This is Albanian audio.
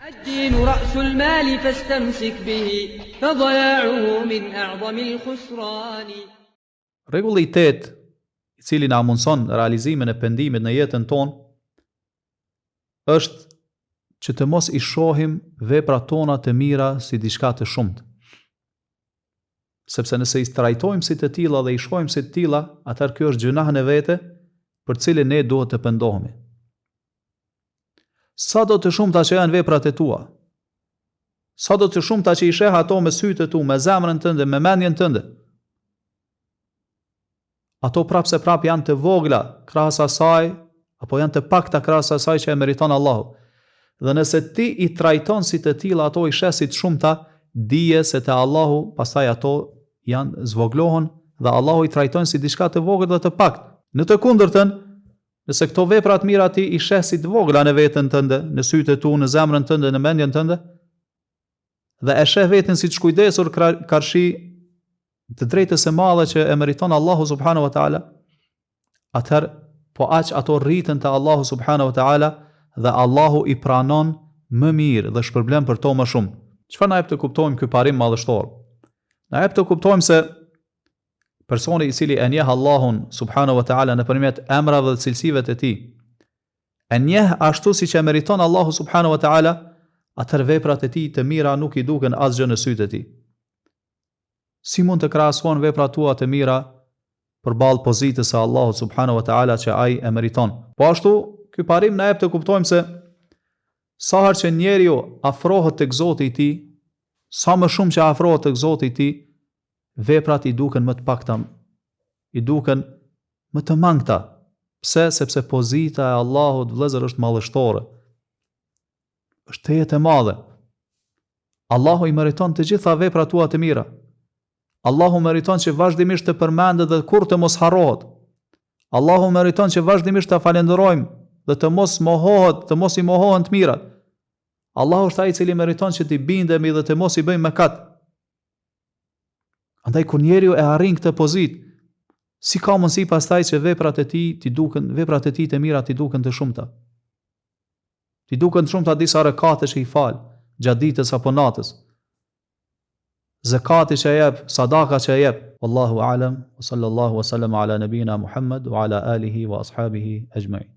الدين رأس المال فاستمسك به فضياعه من أعظم الخسران. Rregulli i 8, i cili na mundson realizimin e pendimit në jetën tonë, është që të mos i shohim veprat tona të mira si diçka të shumtë. Sepse nëse i trajtojmë si të tilla dhe i shohim si të tilla, atëherë kjo është gjunah në vete për cilin ne duhet të pendohemi. Sa do të shumta që janë veprat e tua, sa do të shumta që i sheh ato me sytë e tu, me zemrën tënde, me mendjen tënde, ato prapë se prapë janë të vogla krahas asaj, apo janë të pakta krahas asaj që e meriton Allahu. Dhe nëse ti i trajton si të tilla ato, i sheh si të shumta, dije se te Allahu pastaj ato janë zvoglohën dhe Allahu i trajton si diçka të vogël dhe të paktë. Në të kundërtën, nëse këto vepra të mira ti i sheh si të vogla në veten tënde, në sytë e tu, në zemrën tënde, në mendjen tënde, dhe e sheh veten si të shkujdesur karshi të drejtës së madhe që e meriton Allahu subhanahu wa taala, atëherë po aq ato rriten te Allahu subhanahu wa taala dhe Allahu i pranon më mirë dhe shpërblen për to më shumë. Çfarë na jep të kuptojmë ky parim madhështor? Na jep të kuptojmë se personi i cili e njeh Allahun subhanahu wa taala nëpërmjet emrave dhe cilësive të tij, e njeh ashtu siç e meriton Allahu subhanahu wa taala, atëherë veprat e tij të mira nuk i duken asgjë në sytë e tij. Si mund të krahasohen veprat tua të mira përballë pozitës së Allahut subhanahu wa taala që ai e meriton? Po ashtu, ky parim na jep të kuptojmë se sa herë që njeriu afrohet tek Zoti i tij, sa më shumë që afrohet tek Zoti i tij, veprat i duken më të pakta, i duken më të mangëta. Pse? Sepse pozita e Allahut vëllezër është madhështore. Është tejet e madhe. Allahu i meriton të gjitha veprat tua të mira. Allahu meriton që vazhdimisht të përmendet dhe kur të mos harrohet. Allahu meriton që vazhdimisht të falenderojmë dhe të mos mohohet, të mos i mohohen të mirat. Allahu është ai i cili meriton që t'i bindemi dhe të mos i bëjmë mëkat. Andaj kur njeriu e arrin këtë pozitë, si ka mundësi pastaj që veprat e tij të mira t'i duken të shumta? T'i duken të shumta disa rekate që i fal gjatë ditës apo natës, zakati që jep, sadaka që jep. Wallahu a'lam, wa sallallahu wa sallam ala nabina Muhammad wa ala alihi wa ashabihi ajma'in.